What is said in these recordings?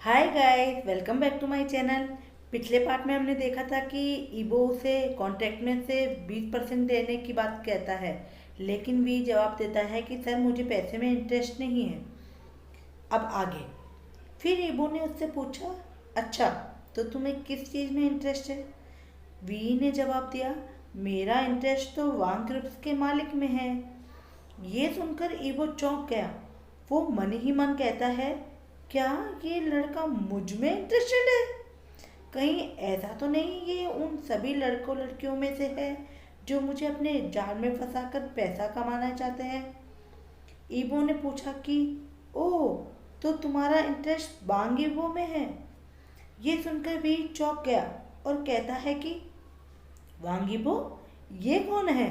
Hi guys, welcome back to my channel. पिछले part में हमने देखा था कि ईबो से कॉन्ट्रैक्ट में से 20% देने की बात कहता है, लेकिन वी जवाब देता है कि सर मुझे पैसे में इंटरेस्ट नहीं है। अब आगे फिर ईबो ने उससे पूछा, अच्छा तो तुम्हें किस चीज़ में इंटरेस्ट है? वी ने जवाब दिया, मेरा इंटरेस्ट तो वांग ग्रुप्स के मालिक में है। ये सुनकर ईबो चौंक गया। वो मन ही मन कहता है, क्या ये लड़का मुझ में इंटरेस्टेड है? कहीं ऐसा तो नहीं ये उन सभी लड़कों लड़कियों में से है जो मुझे अपने जाल में फंसाकर पैसा कमाना चाहते हैं? ईबो ने पूछा कि ओह, तो तुम्हारा इंटरेस्ट बांग ईबो में है? ये सुनकर भी चौंक गया और कहता है कि वांग ईबो, ये कौन है?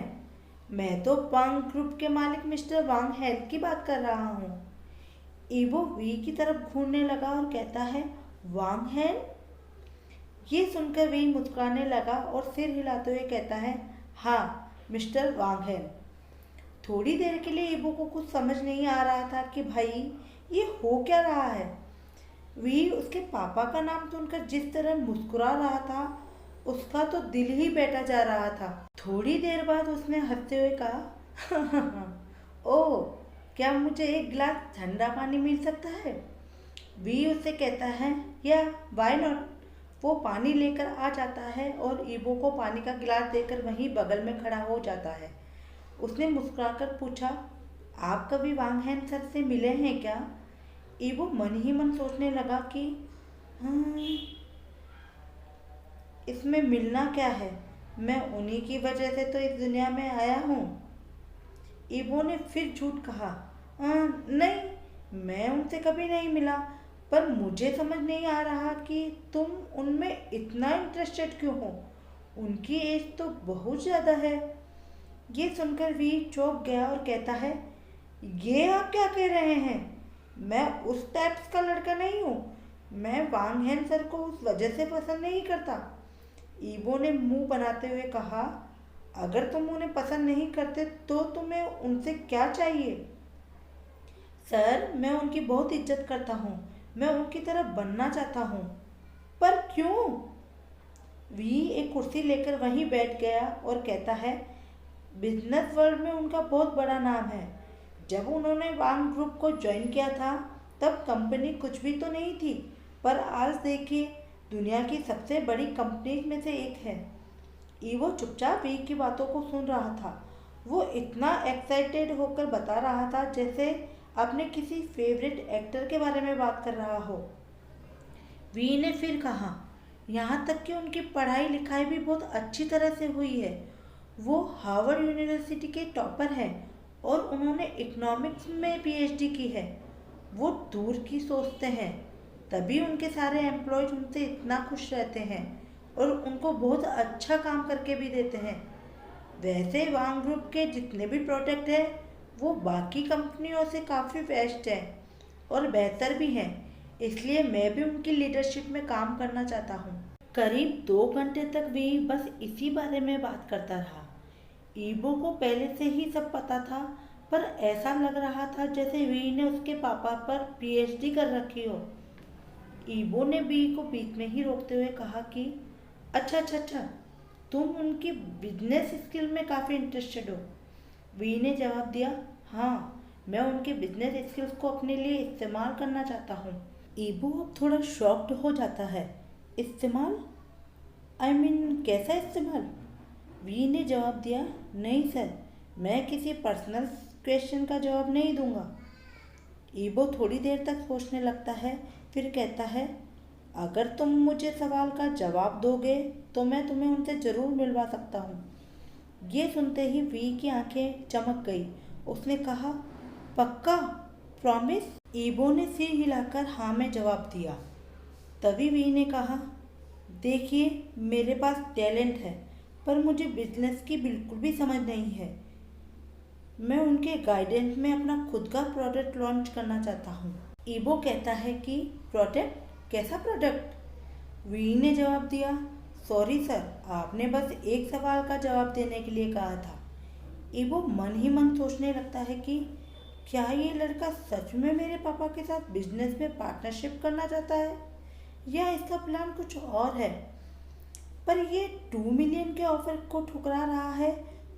मैं तो वांग ग्रुप के मालिक मिस्टर वांग हेल की बात कर रहा हूँ। ईबो वी की तरफ घूरने लगा और कहता है, वांग हेल? ये सुनकर वी मुस्कुराने लगा और सिर हिलाते हुए कहता है, हाँ मिस्टर वांग हेल। थोड़ी देर के लिए ईबो को कुछ समझ नहीं आ रहा था कि भाई ये हो क्या रहा है। वी उसके पापा का नाम सुनकर जिस तरह मुस्कुरा रहा था उसका तो दिल ही बैठा जा रहा था। थोड़ी देर बाद उसने हंसते हुए कहा, ओह, क्या मुझे एक गिलास ठंडा पानी मिल सकता है? वी उससे कहता है, या वाई नॉट। वो पानी लेकर आ जाता है और ईबो को पानी का गिलास देकर वहीं बगल में खड़ा हो जाता है। उसने मुस्कुराकर पूछा, आप कभी वांगहेन सर से मिले हैं क्या? ईबो मन ही मन सोचने लगा कि इसमें मिलना क्या है, मैं उन्हीं की वजह से तो इस दुनिया में आया हूँ। ईबो ने फिर झूठ कहा, नहीं, मैं उनसे कभी नहीं मिला, पर मुझे समझ नहीं आ रहा कि तुम उनमें इतना इंटरेस्टेड क्यों हो। उनकी एज तो बहुत ज़्यादा है। ये सुनकर वी चौंक गया और कहता है, ये आप क्या कह रहे हैं? मैं उस टाइप्स का लड़का नहीं हूँ। मैं वांग हेन सर को उस वजह से पसंद नहीं करता। ईबो ने मुंह बनाते हुए कहा, अगर तुम उन्हें पसंद नहीं करते तो तुम्हें उनसे क्या चाहिए? सर, मैं उनकी बहुत इज्जत करता हूँ। मैं उनकी तरह बनना चाहता हूँ। पर क्यों? वी एक कुर्सी लेकर वहीं बैठ गया और कहता है, बिजनेस वर्ल्ड में उनका बहुत बड़ा नाम है। जब उन्होंने वांग ग्रुप को ज्वाइन किया था तब कंपनी कुछ भी तो नहीं थी, पर आज देखिए दुनिया की सबसे बड़ी कंपनीज में से एक है। ईवो चुपचाप वी की बातों को सुन रहा था। वो इतना एक्साइटेड होकर बता रहा था जैसे अपने किसी फेवरेट एक्टर के बारे में बात कर रहा हो। वी ने फिर कहा, यहाँ तक कि उनकी पढ़ाई लिखाई भी बहुत अच्छी तरह से हुई है। वो हार्वर्ड यूनिवर्सिटी के टॉपर हैं और उन्होंने इकोनॉमिक्स में पीएचडी की है। वो दूर की सोचते हैं, तभी उनके सारे एम्प्लॉयज उनसे इतना खुश रहते हैं और उनको बहुत अच्छा काम करके भी देते हैं। वैसे वांग ग्रुप के जितने भी प्रोडक्ट हैं वो बाकी कंपनियों से काफ़ी बेस्ट हैं और बेहतर भी हैं, इसलिए मैं भी उनकी लीडरशिप में काम करना चाहता हूँ। करीब 2 घंटे तक भी बस इसी बारे में बात करता रहा। ईबो को पहले से ही सब पता था, पर ऐसा लग रहा था जैसे वी ने उसके पापा पर पीएचडी कर रखी हो। ईबो ने वी को बीच में ही रोकते हुए कहा कि अच्छा अच्छा अच्छा, तुम उनकी बिजनेस स्किल में काफ़ी इंटरेस्टेड हो। वी ने जवाब दिया, हाँ, मैं उनके बिजनेस स्किल्स को अपने लिए इस्तेमाल करना चाहता हूँ। ईबो अब थोड़ा शॉक्ड हो जाता है। इस्तेमाल? आई मीन कैसा इस्तेमाल? वी ने जवाब दिया, नहीं सर, मैं किसी पर्सनल क्वेश्चन का जवाब नहीं दूंगा। ईबो थोड़ी देर तक सोचने लगता है, फिर कहता है, अगर तुम मुझे सवाल का जवाब दोगे तो मैं तुम्हें उनसे ज़रूर मिलवा सकता हूँ। ये सुनते ही वी की आंखें चमक गई। उसने कहा, पक्का? प्रॉमिस? ईबो ने सिर हिलाकर हाँ में जवाब दिया। तभी वी ने कहा, देखिए मेरे पास टैलेंट है, पर मुझे बिजनेस की बिल्कुल भी समझ नहीं है। मैं उनके गाइडेंस में अपना खुद का प्रोडक्ट लॉन्च करना चाहता हूँ। ईबो कहता है कि प्रोडक्ट? कैसा प्रोडक्ट? वी ने जवाब दिया, सॉरी सर, आपने बस एक सवाल का जवाब देने के लिए कहा था। ईबो मन ही मन सोचने लगता है कि क्या ये लड़का सच में मेरे पापा के साथ बिजनेस में पार्टनरशिप करना चाहता है या इसका प्लान कुछ और है? पर ये 2 मिलियन के ऑफर को ठुकरा रहा है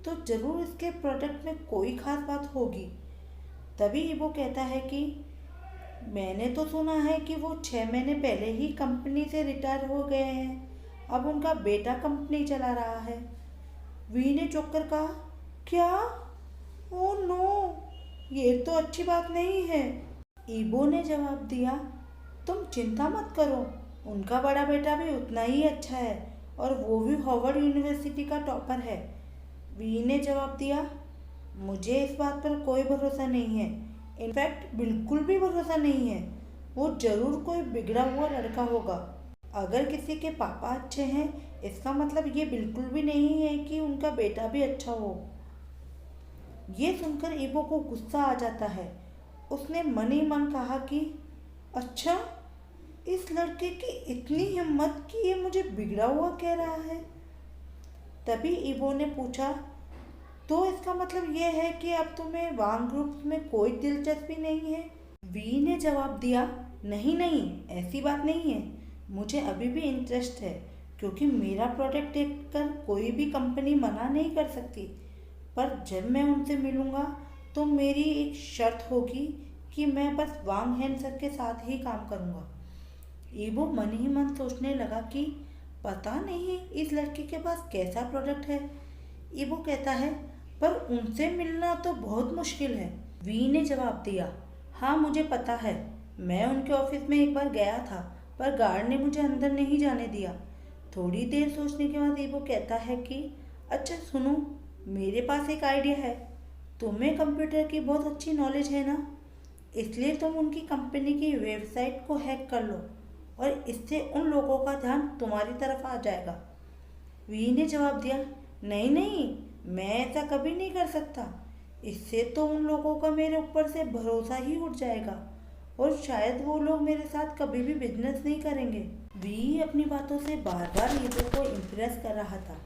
तो जरूर इसके प्रोडक्ट में कोई खास बात होगी। तभी इबो कहता है कि मैंने तो सुना है कि वो 6 महीने पहले ही कंपनी से रिटायर हो गए हैं, अब उनका बेटा कंपनी चला रहा है। वी ने चौंक कर कहा, क्या? ओ नो, ये तो अच्छी बात नहीं है। ईबो ने जवाब दिया, तुम चिंता मत करो, उनका बड़ा बेटा भी उतना ही अच्छा है और वो भी हार्वर्ड यूनिवर्सिटी का टॉपर है। वी ने जवाब दिया, मुझे इस बात पर कोई भरोसा नहीं है, इनफैक्ट बिल्कुल भी भरोसा नहीं है। वो जरूर कोई बिगड़ा हुआ लड़का होगा। अगर किसी के पापा अच्छे हैं इसका मतलब ये बिल्कुल भी नहीं है कि उनका बेटा भी अच्छा हो। ये सुनकर ईबो को गुस्सा आ जाता है। उसने मन ही मन कहा कि अच्छा, इस लड़के की इतनी हिम्मत कि ये मुझे बिगड़ा हुआ कह रहा है। तभी ईबो ने पूछा, तो इसका मतलब ये है कि अब तुम्हें वांग ग्रुप में कोई दिलचस्पी नहीं है? वी ने जवाब दिया, नहीं नहीं, ऐसी बात नहीं है, मुझे अभी भी इंटरेस्ट है क्योंकि मेरा प्रोडक्ट देखकर कोई भी कंपनी मना नहीं कर सकती। पर जब मैं उनसे मिलूँगा तो मेरी एक शर्त होगी कि मैं बस वांग हैन सर के साथ ही काम करूँगा। ईबो मन ही मन सोचने लगा कि पता नहीं इस लड़के के पास कैसा प्रोडक्ट है। ईबो कहता है, पर उनसे मिलना तो बहुत मुश्किल है। वी ने जवाब दिया, हाँ मुझे पता है, मैं उनके ऑफिस में एक बार गया था पर गार्ड ने मुझे अंदर नहीं जाने दिया। थोड़ी देर सोचने के बाद ईबो कहता है कि अच्छा सुनो, मेरे पास एक आइडिया है। तुम्हें कंप्यूटर की बहुत अच्छी नॉलेज है ना, इसलिए तुम उनकी कंपनी की वेबसाइट को हैक कर लो और इससे उन लोगों का ध्यान तुम्हारी तरफ आ जाएगा। वी ने जवाब दिया, नहीं नहीं, मैं ऐसा कभी नहीं कर सकता, इससे तो उन लोगों का मेरे ऊपर से भरोसा ही उठ जाएगा और शायद वो लोग मेरे साथ कभी भी बिजनेस नहीं करेंगे। वी अपनी बातों से बार बार ईबो को इम्प्रेस कर रहा था।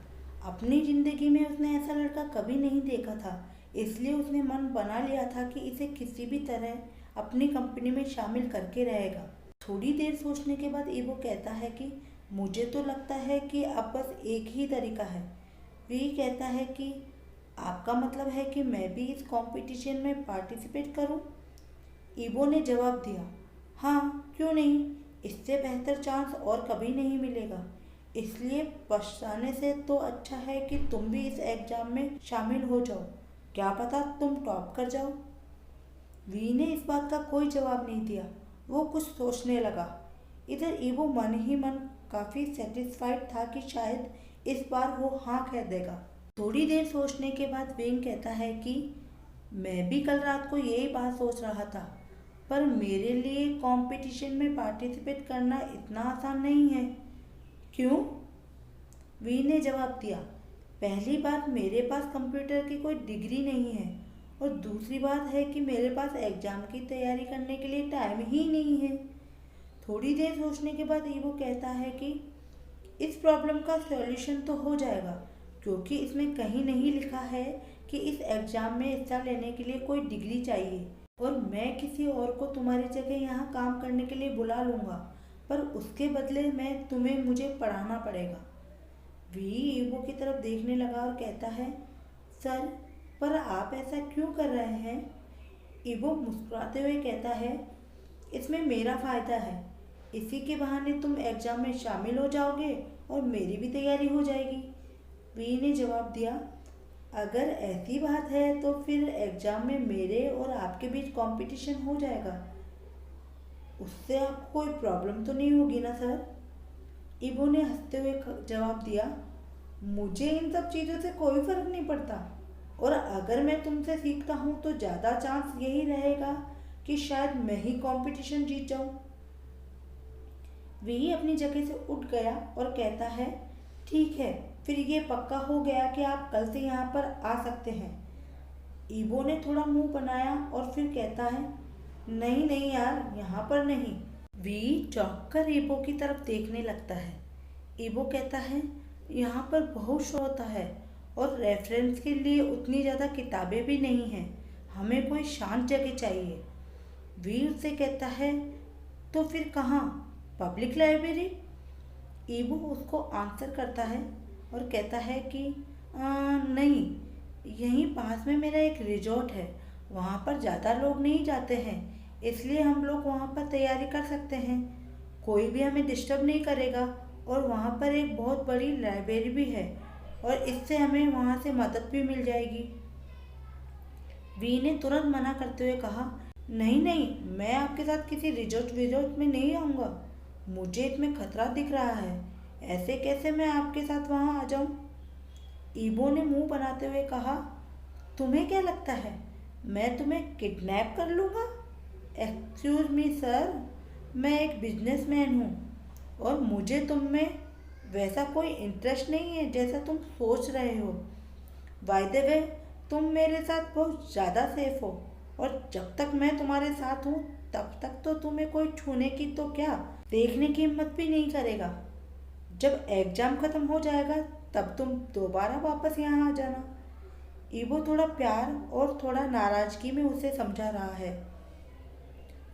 अपनी ज़िंदगी में उसने ऐसा लड़का कभी नहीं देखा था, इसलिए उसने मन बना लिया था कि इसे किसी भी तरह अपनी कंपनी में शामिल करके रहेगा। थोड़ी देर सोचने के बाद ईबो कहता है कि मुझे तो लगता है कि अब बस एक ही तरीका है। वी कहता है कि आपका मतलब है कि मैं भी इस कंपटीशन में पार्टिसिपेट करूं? ईबो ने जवाब दिया, हाँ क्यों नहीं, इससे बेहतर चांस और कभी नहीं मिलेगा, इसलिए पछताने से तो अच्छा है कि तुम भी इस एग्जाम में शामिल हो जाओ, क्या पता तुम टॉप कर जाओ। वी ने इस बात का कोई जवाब नहीं दिया, वो कुछ सोचने लगा। इधर ईबो मन ही मन काफ़ी सेटिस्फाइड था कि शायद इस बार वो हाँ कह देगा। थोड़ी देर सोचने के बाद वेंग कहता है कि मैं भी कल रात को यही बात सोच रहा था, पर मेरे लिए कंपटीशन में पार्टिसिपेट करना इतना आसान नहीं है। क्यों? वी ने जवाब दिया, पहली बात मेरे पास कंप्यूटर की कोई डिग्री नहीं है और दूसरी बात है कि मेरे पास एग्ज़ाम की तैयारी करने के लिए टाइम ही नहीं है। थोड़ी देर सोचने के बाद ईबो कहता है कि इस प्रॉब्लम का सॉल्यूशन तो हो जाएगा क्योंकि इसमें कहीं नहीं लिखा है कि इस एग्ज़ाम में हिस्सा लेने के लिए कोई डिग्री चाहिए और मैं किसी और को तुम्हारी जगह यहाँ काम करने के लिए बुला लूँगा, पर उसके बदले में तुम्हें मुझे पढ़ाना पड़ेगा। वी ईबो की तरफ देखने लगा और कहता है, सर पर आप ऐसा क्यों कर रहे हैं? ईबो मुस्कुराते हुए कहता है, इसमें मेरा फ़ायदा है, इसी के बहाने तुम एग्ज़ाम में शामिल हो जाओगे और मेरी भी तैयारी हो जाएगी। वी ने जवाब दिया, अगर ऐसी बात है तो फिर एग्ज़ाम में मेरे और आपके बीच कंपटीशन हो जाएगा, उससे आपको कोई प्रॉब्लम तो नहीं होगी ना सर? ईबो ने हंसते हुए जवाब दिया, मुझे इन सब चीज़ों से कोई फ़र्क नहीं पड़ता और अगर मैं तुमसे सीखता हूँ तो ज़्यादा चांस यही रहेगा कि शायद मैं ही कंपटीशन जीत जाऊँ। वही अपनी जगह से उठ गया और कहता है, ठीक है, फिर ये पक्का हो गया कि आप कल से यहाँ पर आ सकते हैं। ईबो ने थोड़ा मुंह बनाया और फिर कहता है, नहीं नहीं यार, यहाँ पर नहीं। वी चौंक कर ईबो की तरफ देखने लगता है। ईबो कहता है, यहाँ पर बहुत शोर होता है और रेफरेंस के लिए उतनी ज़्यादा किताबें भी नहीं हैं, हमें कोई शांत जगह चाहिए। वी उससे कहता है, तो फिर कहाँ? Public library? ईबो उसको आंसर करता है और कहता है कि नहीं, यहीं पास में मेरा एक रिजॉर्ट है, वहाँ पर ज़्यादा लोग नहीं जाते हैं, इसलिए हम लोग वहाँ पर तैयारी कर सकते हैं, कोई भी हमें डिस्टर्ब नहीं करेगा, और वहाँ पर एक बहुत बड़ी लाइब्रेरी भी है और इससे हमें वहाँ से मदद भी मिल जाएगी। वी ने तुरंत मना करते हुए कहा, नहीं नहीं, मैं आपके साथ किसी रिजॉर्ट विजॉर्ट में नहीं आऊँगा, मुझे इसमें खतरा दिख रहा है, ऐसे कैसे मैं आपके साथ वहाँ आ जाऊँ? ईबो ने मुंह बनाते हुए कहा, तुम्हें क्या लगता है मैं तुम्हें किडनैप कर लूँगा? एक्सक्यूज मी सर, मैं एक बिजनेसमैन हूँ और मुझे तुम में वैसा कोई इंटरेस्ट नहीं है जैसा तुम सोच रहे हो। बाय द वे, तुम मेरे साथ बहुत ज़्यादा सेफ हो और जब तक मैं तुम्हारे साथ हूँ तब तक तो तुम्हें कोई छूने की तो क्या, देखने की हिम्मत भी नहीं करेगा। जब एग्जाम ख़त्म हो जाएगा तब तुम दोबारा वापस यहाँ आ जाना। ईबो थोड़ा प्यार और थोड़ा नाराज़गी में उसे समझा रहा है।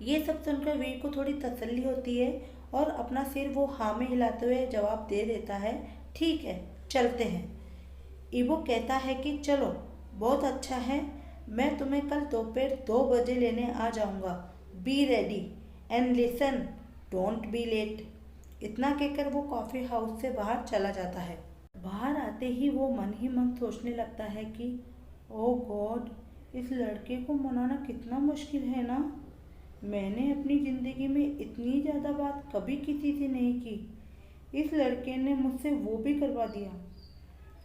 ये सब सुनकर वीर को थोड़ी तसल्ली होती है और अपना सिर वो हाँ में हिलाते हुए जवाब दे देता है, ठीक है, चलते हैं। ईबो कहता है कि चलो, बहुत अच्छा है, मैं तुम्हें कल दोपहर 2 बजे लेने आ जाऊंगा। Be ready and listen, don't be late. इतना कहकर वो कॉफ़ी हाउस से बाहर चला जाता है। बाहर आते ही वो मन ही मन सोचने लगता है कि ओ गॉड, इस लड़के को मनाना कितना मुश्किल है ना। मैंने अपनी ज़िंदगी में इतनी ज़्यादा बात कभी किसी से नहीं की, इस लड़के ने मुझसे वो भी करवा दिया।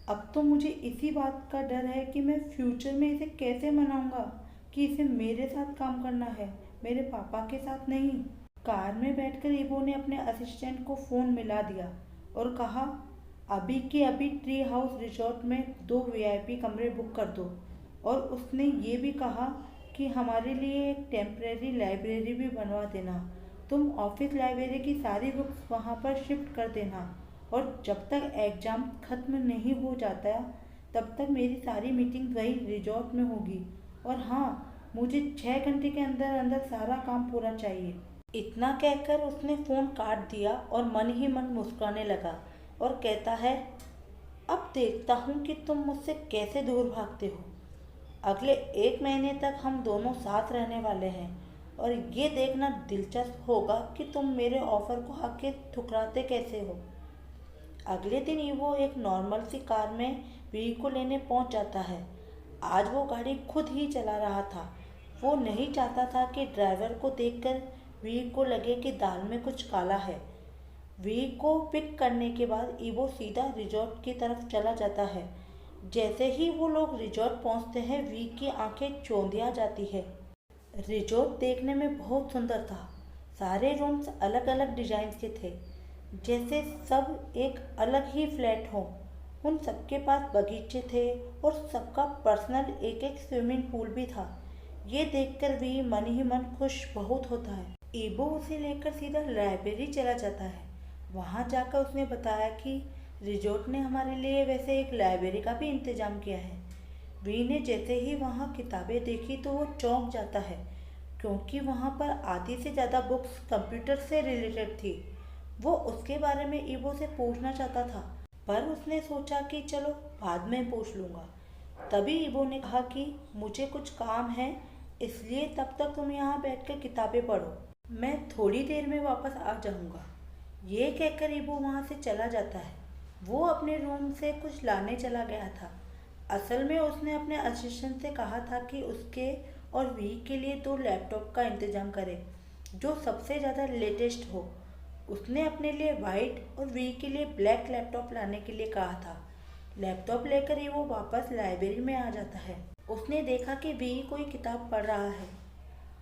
अब तो मुझे इसी बात का डर है कि मैं फ्यूचर में इसे कैसे मनाऊंगा कि इसे मेरे साथ काम करना है, मेरे पापा के साथ नहीं। कार में बैठकर ईबो ने अपने असिस्टेंट को फ़ोन मिला दिया और कहा, अभी के अभी ट्री हाउस रिजॉर्ट में 2 वीआईपी कमरे बुक कर दो, और उसने ये भी कहा कि हमारे लिए एक टेम्परेरी लाइब्रेरी भी बनवा देना। तुम ऑफिस लाइब्रेरी की सारी बुक्स वहाँ पर शिफ्ट कर देना, और जब तक एग्ज़ाम ख़त्म नहीं हो जाता तब तक मेरी सारी मीटिंग वही रिजॉर्ट में होगी। और हाँ, मुझे 6 घंटे के अंदर अंदर सारा काम पूरा चाहिए। इतना कहकर उसने फ़ोन काट दिया और मन ही मन मुस्कुराने लगा और कहता है, अब देखता हूँ कि तुम मुझसे कैसे दूर भागते हो। अगले 1 महीने तक हम दोनों साथ रहने वाले हैं और ये देखना दिलचस्प होगा कि तुम मेरे ऑफ़र को आके ठुकराते कैसे हो। अगले दिन वो एक नॉर्मल सी कार में वी को लेने पहुंच जाता है। आज वो गाड़ी खुद ही चला रहा था। वो नहीं चाहता था कि ड्राइवर को देखकर वी को लगे कि दाल में कुछ काला है। वी को पिक करने के बाद ईवो सीधा रिजॉर्ट की तरफ चला जाता है। जैसे ही वो लोग रिजॉर्ट पहुंचते हैं, वी की आंखें चौंधिया जाती है। रिजॉर्ट देखने में बहुत सुंदर था। सारे रूम्स अलग अलग डिजाइन के थे, जैसे सब एक अलग ही फ्लैट हो। उन सबके पास बगीचे थे और सबका पर्सनल एक एक स्विमिंग पूल भी था। ये देखकर भी मन ही मन खुश बहुत होता है। ईबो उसे लेकर सीधा लाइब्रेरी चला जाता है। वहाँ जाकर उसने बताया कि रिजॉर्ट ने हमारे लिए वैसे एक लाइब्रेरी का भी इंतज़ाम किया है। वी ने जैसे ही वहाँ किताबें देखी तो वो चौंक जाता है, क्योंकि वहाँ पर आधी से ज़्यादा बुक्स कंप्यूटर से रिलेटेड थी। वो उसके बारे में ईबो से पूछना चाहता था, पर उसने सोचा कि चलो बाद में पूछ लूँगा। तभी ईबो ने कहा कि मुझे कुछ काम है, इसलिए तब तक तुम यहाँ बैठकर किताबें पढ़ो, मैं थोड़ी देर में वापस आ जाऊँगा। ये कहकर ईबो वहाँ से चला जाता है। वो अपने रूम से कुछ लाने चला गया था। असल में उसने अपने असिस्टेंट से कहा था कि उसके और वी के लिए 2 लैपटॉप का इंतज़ाम करे जो सबसे ज़्यादा लेटेस्ट हो। उसने अपने लिए वाइट और वी के लिए ब्लैक लैपटॉप लाने के लिए कहा था। लैपटॉप लेकर ही वो वापस लाइब्रेरी में आ जाता है। उसने देखा कि वी कोई किताब पढ़ रहा है।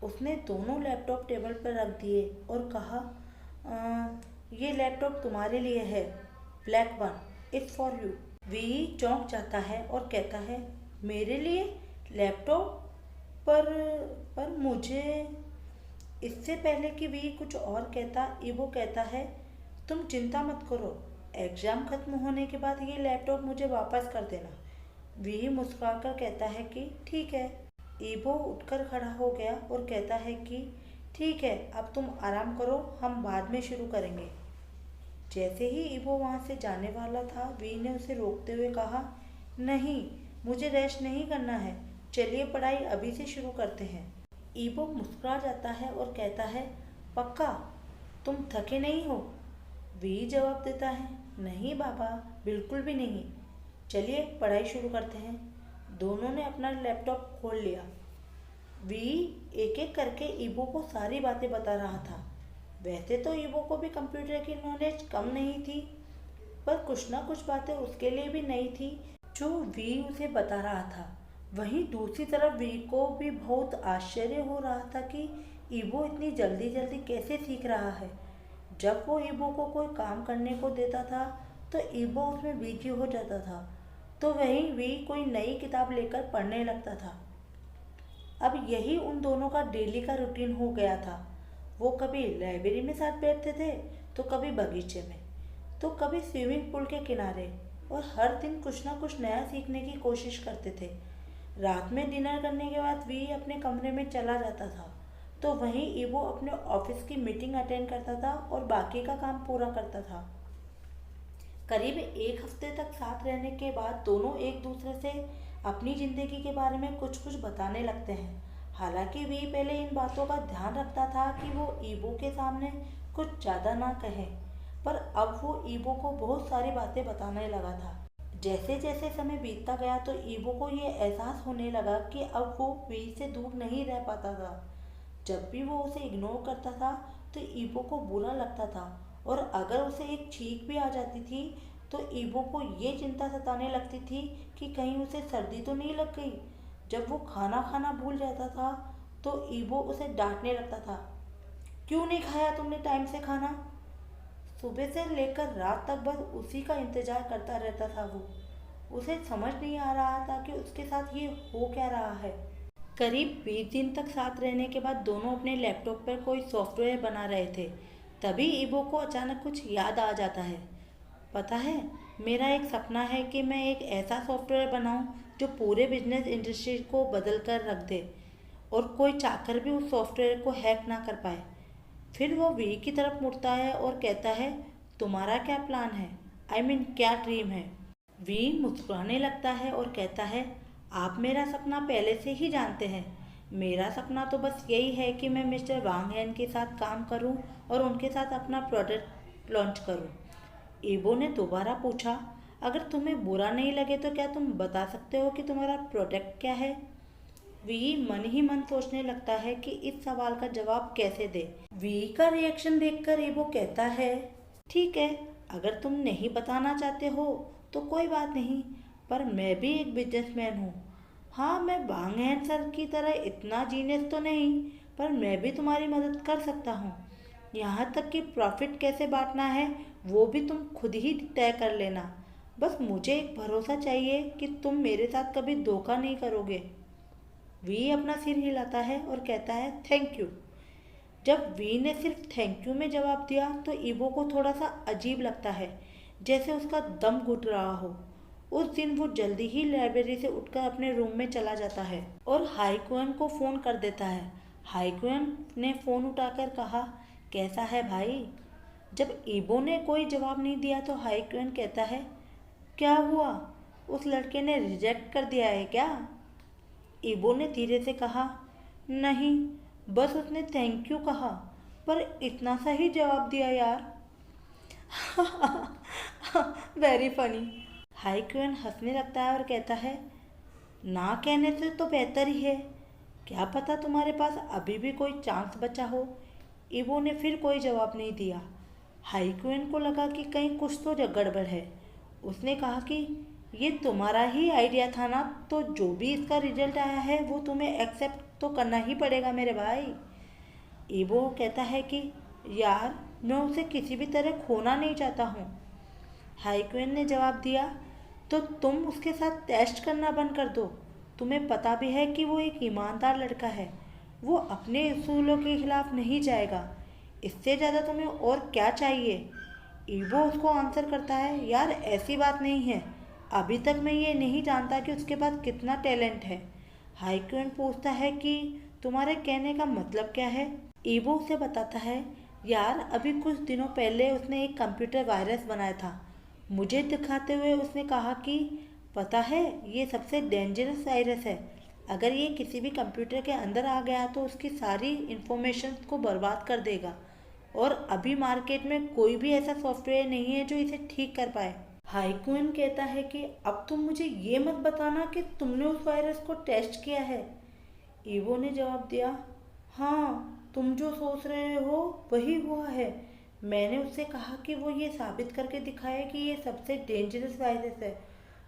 उसने दोनों लैपटॉप टेबल पर रख दिए और कहा, ये लैपटॉप तुम्हारे लिए है, black one, it's for you. वी चौंक जाता है और कहता है, मेरे लिए लैपटॉप? पर मुझे। इससे पहले कि वी कुछ और कहता, ईबो कहता है, तुम चिंता मत करो, एग्ज़ाम ख़त्म होने के बाद ये लैपटॉप मुझे वापस कर देना। वी मुस्कुराकर कहता है कि ठीक है। ईबो उठकर खड़ा हो गया और कहता है कि ठीक है, अब तुम आराम करो, हम बाद में शुरू करेंगे। जैसे ही ईबो वहाँ से जाने वाला था, वी ने उसे रोकते हुए कहा, नहीं, मुझे रेस्ट नहीं करना है, चलिए पढ़ाई अभी से शुरू करते हैं। ईबो मुस्कुरा जाता है और कहता है, पक्का, तुम थके नहीं हो? वी जवाब देता है, नहीं बाबा, बिल्कुल भी नहीं, चलिए पढ़ाई शुरू करते हैं। दोनों ने अपना लैपटॉप खोल लिया। वी एक एक करके ईबो को सारी बातें बता रहा था। वैसे तो ईबो को भी कंप्यूटर की नॉलेज कम नहीं थी, पर कुछ ना कुछ बातें उसके लिए भी नई थी जो वी उसे बता रहा था। वहीं दूसरी तरफ वी को भी बहुत आश्चर्य हो रहा था कि ईबो इतनी जल्दी जल्दी कैसे सीख रहा है। जब वो ईबो को कोई काम करने को देता था तो ईबो उसमें बिजी हो जाता था, तो वहीं वी कोई नई किताब लेकर पढ़ने लगता था। अब यही उन दोनों का डेली का रूटीन हो गया था। वो कभी लाइब्रेरी में साथ बैठते थे, तो कभी बगीचे में, तो कभी स्विमिंग पूल के किनारे, और हर दिन कुछ ना कुछ नया सीखने की कोशिश करते थे। रात में डिनर करने के बाद वी अपने कमरे में चला जाता था, तो वहीं ईबो अपने ऑफिस की मीटिंग अटेंड करता था और बाकी का काम पूरा करता था। करीब एक हफ्ते तक साथ रहने के बाद दोनों एक दूसरे से अपनी ज़िंदगी के बारे में कुछ कुछ बताने लगते हैं। हालांकि वी पहले इन बातों का ध्यान रखता था कि वो ईबो के सामने कुछ ज़्यादा ना कहे, पर अब वो ईबो को बहुत सारी बातें बताने लगा था। जैसे जैसे समय बीतता गया तो ईबो को ये एहसास होने लगा कि अब वो वी से दूर नहीं रह पाता था। जब भी वो उसे इग्नोर करता था तो ईबो को बुरा लगता था, और अगर उसे एक छींक भी आ जाती थी तो ईबो को ये चिंता सताने लगती थी कि कहीं उसे सर्दी तो नहीं लग गई। जब वो खाना खाना भूल जाता था तो ईबो उसे डांटने लगता था, क्यों नहीं खाया तुमने टाइम से खाना? सुबह से लेकर रात तक बस उसी का इंतजार करता रहता था वो। उसे समझ नहीं आ रहा था कि उसके साथ ये हो क्या रहा है। करीब 20 दिन तक साथ रहने के बाद दोनों अपने लैपटॉप पर कोई सॉफ्टवेयर बना रहे थे। तभी ईबो को अचानक कुछ याद आ जाता है। पता है, मेरा एक सपना है कि मैं एक ऐसा सॉफ्टवेयर बनाऊं जो पूरे बिजनेस इंडस्ट्री को बदल कर रख दे, और कोई चाहकर भी उस सॉफ्टवेयर को हैक ना कर पाए। फिर वो वी की तरफ मुड़ता है और कहता है, तुम्हारा क्या प्लान है? क्या ड्रीम है? वी मुस्कुराने लगता है और कहता है, आप मेरा सपना पहले से ही जानते हैं। मेरा सपना तो बस यही है कि मैं मिस्टर वांग हैन के साथ काम करूं और उनके साथ अपना प्रोडक्ट लॉन्च करूं। ईबो ने दोबारा पूछा, अगर तुम्हें बुरा नहीं लगे तो क्या तुम बता सकते हो कि तुम्हारा प्रोडक्ट क्या है? वी मन ही मन सोचने लगता है कि इस सवाल का जवाब कैसे दे। वी का रिएक्शन देखकर ईबो कहता है, ठीक है, अगर तुम नहीं बताना चाहते हो तो कोई बात नहीं, पर मैं भी एक बिजनेसमैन हूँ। हाँ, मैं वांग हैन सर की तरह इतना जीनियस तो नहीं, पर मैं भी तुम्हारी मदद कर सकता हूँ। यहाँ तक कि प्रॉफिट कैसे बांटना है वो भी तुम खुद ही तय कर लेना। बस मुझे एक भरोसा चाहिए कि तुम मेरे साथ कभी धोखा नहीं करोगे। वी अपना सिर हिलाता है और कहता है, थैंक यू। जब वी ने सिर्फ थैंक यू में जवाब दिया तो ईबो को थोड़ा सा अजीब लगता है, जैसे उसका दम घुट रहा हो। उस दिन वो जल्दी ही लाइब्रेरी से उठकर अपने रूम में चला जाता है और हाईकुएन को फ़ोन कर देता है। हाईकुएन ने फ़ोन उठाकर कहा, कैसा है भाई? जब ईबो ने कोई जवाब नहीं दिया तो हाईकुएन कहता है, क्या हुआ, उस लड़के ने रिजेक्ट कर दिया है क्या? ईबो ने धीरे से कहा, नहीं, बस उसने थैंक यू कहा, पर इतना सा ही जवाब दिया यार। Very funny. हाईक्यून हंसने लगता है और कहता है, ना कहने से तो बेहतर ही है, क्या पता तुम्हारे पास अभी भी कोई चांस बचा हो। ईबो ने फिर कोई जवाब नहीं दिया। हाईक्यून को लगा कि कहीं कुछ तो गड़बड़ है। उसने कहा कि ये तुम्हारा ही आइडिया था ना, तो जो भी इसका रिजल्ट आया है वो तुम्हें एक्सेप्ट तो करना ही पड़ेगा मेरे भाई। ईबो कहता है कि यार, मैं उसे किसी भी तरह खोना नहीं चाहता हूँ। हाईक्वेन ने जवाब दिया, तो तुम उसके साथ टेस्ट करना बंद कर दो। तुम्हें पता भी है कि वो एक ईमानदार लड़का है, वो अपने उसूलों के खिलाफ नहीं जाएगा। इससे ज़्यादा तुम्हें और क्या चाहिए? ईबो उसको आंसर करता है, यार ऐसी बात नहीं है, अभी तक मैं ये नहीं जानता कि उसके पास कितना टैलेंट है। हाइक्यून पूछता है कि तुम्हारे कहने का मतलब क्या है। ईबो उसे बताता है, यार अभी कुछ दिनों पहले उसने एक कंप्यूटर वायरस बनाया था। मुझे दिखाते हुए उसने कहा कि पता है, ये सबसे डेंजरस वायरस है। अगर ये किसी भी कंप्यूटर के अंदर आ गया तो उसकी सारी इंफॉर्मेशन को बर्बाद कर देगा, और अभी मार्केट में कोई भी ऐसा सॉफ्टवेयर नहीं है जो इसे ठीक कर पाए। हाइकुइन कहता है कि अब तुम मुझे ये मत बताना कि तुमने उस वायरस को टेस्ट किया है। ईवो ने जवाब दिया, हाँ, तुम जो सोच रहे हो वही हुआ है। मैंने उससे कहा कि वो ये साबित करके दिखाए कि ये सबसे डेंजरस वायरस है।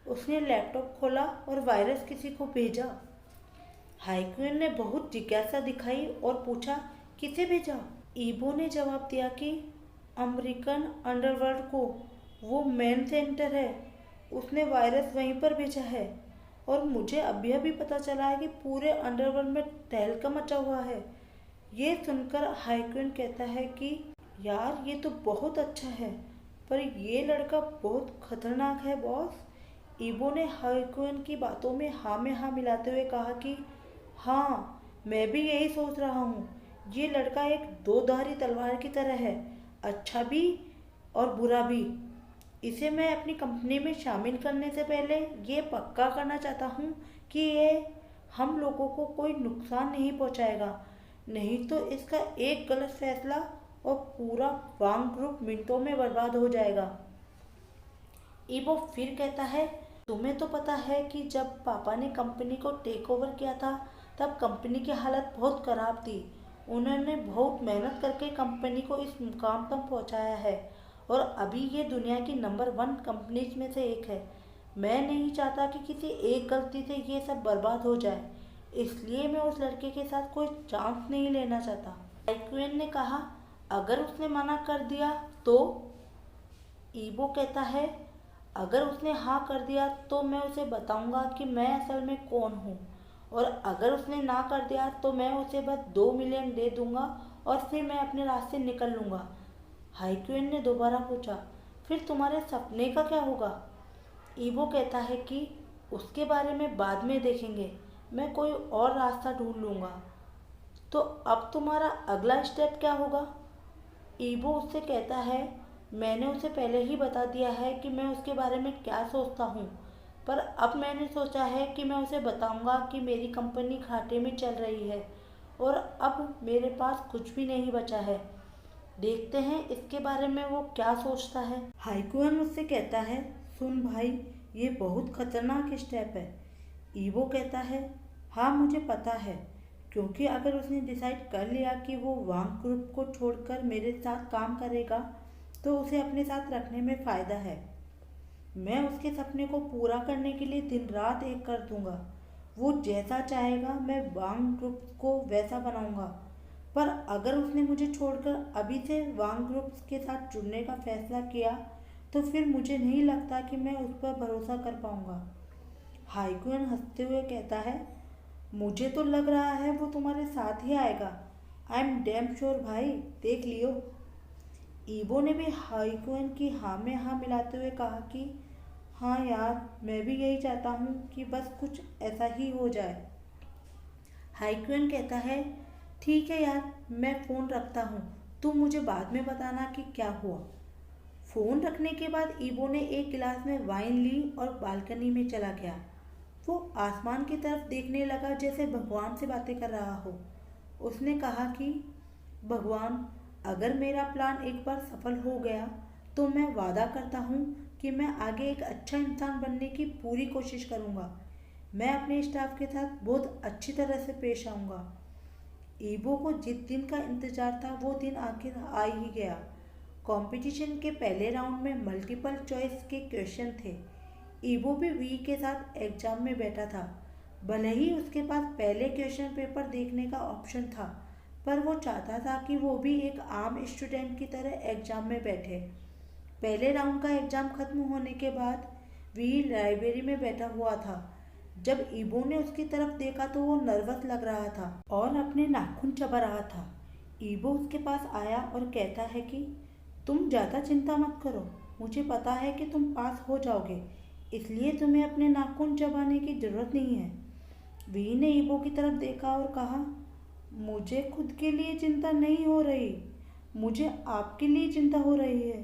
उसने लैपटॉप खोला और वायरस किसी को भेजा। हाइक्यून ने बहुत जिज्ञासा दिखाई और पूछा, किसे भेजा? ईबो ने जवाब दिया कि अमेरिकन अंडरवर्ल्ड को, वो मेन सेंटर है। उसने वायरस वहीं पर भेजा है। और मुझे अभी अभी पता चला है कि पूरे अंडरवर्ल्ड में तहलका मचा हुआ है। ये सुनकर हाइक्यून कहता है कि यार ये तो बहुत अच्छा है, पर ये लड़का बहुत खतरनाक है बॉस। ईबो ने हाइक्यून की बातों में हाँ मिलाते हुए कहा कि हाँ, मैं भी यही सोच रहा हूँ। ये लड़का एक दो-धारी तलवार की तरह है, अच्छा भी और बुरा भी। इसे मैं अपनी कंपनी में शामिल करने से पहले ये पक्का करना चाहता हूँ कि ये हम लोगों को कोई नुकसान नहीं पहुँचाएगा, नहीं तो इसका एक गलत फैसला और पूरा वांग ग्रुप मिनटों में बर्बाद हो जाएगा। ईबो फिर कहता है, तुम्हें तो पता है कि जब पापा ने कंपनी को टेक ओवर किया था तब कंपनी की हालत बहुत ख़राब थी। उन्होंने बहुत मेहनत करके कंपनी को इस मुकाम पर पहुंचाया है, और अभी ये दुनिया की नंबर 1 कंपनीज में से एक है। मैं नहीं चाहता कि किसी एक गलती से ये सब बर्बाद हो जाए, इसलिए मैं उस लड़के के साथ कोई चांस नहीं लेना चाहता। एक्वेन ने कहा, अगर उसने मना कर दिया तो? ईबो कहता है, अगर उसने हाँ कर दिया तो मैं उसे बताऊंगा कि मैं असल में कौन हूँ, और अगर उसने ना कर दिया तो मैं उसे बस 2 मिलियन दे दूंगा और फिर मैं अपने रास्ते निकल लूँगा। हाइक्यून ने दोबारा पूछा, फिर तुम्हारे सपने का क्या होगा? ईबो कहता है कि उसके बारे में बाद में देखेंगे, मैं कोई और रास्ता ढूंढ लूँगा। तो अब तुम्हारा अगला स्टेप क्या होगा? ईबो उससे कहता है, मैंने उसे पहले ही बता दिया है कि मैं उसके बारे में क्या सोचता हूँ, पर अब मैंने सोचा है कि मैं उसे बताऊंगा कि मेरी कंपनी घाटे में चल रही है और अब मेरे पास कुछ भी नहीं बचा है। देखते हैं इसके बारे में वो क्या सोचता है। हाइकुअन उससे कहता है, सुन भाई, ये बहुत खतरनाक स्टेप है। ईबो कहता है, हाँ मुझे पता है, क्योंकि अगर उसने डिसाइड कर लिया कि वो वांग ग्रुप को छोड़कर मेरे साथ काम करेगा तो उसे अपने साथ रखने में फ़ायदा है। मैं उसके सपने को पूरा करने के लिए दिन रात एक कर दूंगा। वो जैसा चाहेगा मैं वांग ग्रुप को वैसा बनाऊंगा। पर अगर उसने मुझे छोड़कर अभी से वांग ग्रुप के साथ जुड़ने का फैसला किया तो फिर मुझे नहीं लगता कि मैं उस पर भरोसा कर पाऊंगा। हाइकुन हंसते हुए कहता है, मुझे तो लग रहा है वो तुम्हारे साथ ही आएगा। आई एम डैम श्योर भाई, देख लियो। ईबो ने भी हाइकुन की हाँ में हाँ मिलाते हुए कहा कि हाँ यार, मैं भी यही चाहता हूँ कि बस कुछ ऐसा ही हो जाए। हाइकुन कहता है, ठीक है यार, मैं फ़ोन रखता हूँ, तुम मुझे बाद में बताना कि क्या हुआ। फ़ोन रखने के बाद ईबो ने एक गिलास में वाइन ली और बालकनी में चला गया। वो आसमान की तरफ देखने लगा जैसे भगवान से बातें कर रहा हो। उसने कहा कि भगवान, अगर मेरा प्लान एक बार सफल हो गया तो मैं वादा करता हूँ कि मैं आगे एक अच्छा इंसान बनने की पूरी कोशिश करूँगा। मैं अपने स्टाफ के साथ बहुत अच्छी तरह से पेश आऊँगा। ईबो को जिस दिन का इंतज़ार था वो दिन आखिर आ ही गया। कंपटीशन के पहले राउंड में मल्टीपल चॉइस के क्वेश्चन थे। ईबो भी वी के साथ एग्जाम में बैठा था। भले ही उसके पास पहले क्वेश्चन पेपर देखने का ऑप्शन था, पर वो चाहता था कि वो भी एक आम स्टूडेंट की तरह एग्जाम में बैठे। पहले राउंड का एग्जाम खत्म होने के बाद वी लाइब्रेरी में बैठा हुआ था। जब ईबो ने उसकी तरफ देखा तो वो नर्वस लग रहा था और अपने नाखून चबा रहा था। ईबो उसके पास आया और कहता है कि तुम ज़्यादा चिंता मत करो, मुझे पता है कि तुम पास हो जाओगे, इसलिए तुम्हें अपने नाखून चबाने की ज़रूरत नहीं है। वी ने ईबो की तरफ देखा और कहा, मुझे खुद के लिए चिंता नहीं हो रही, मुझे आपके लिए चिंता हो रही है।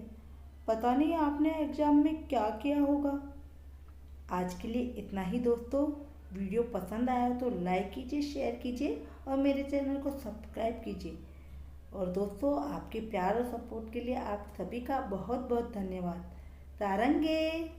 पता नहीं आपने एग्जाम में क्या किया होगा। आज के लिए इतना ही दोस्तों। वीडियो पसंद आया हो तो लाइक कीजिए, शेयर कीजिए और मेरे चैनल को सब्सक्राइब कीजिए। और दोस्तों, आपके प्यार और सपोर्ट के लिए आप सभी का बहुत बहुत धन्यवाद। सारंगे।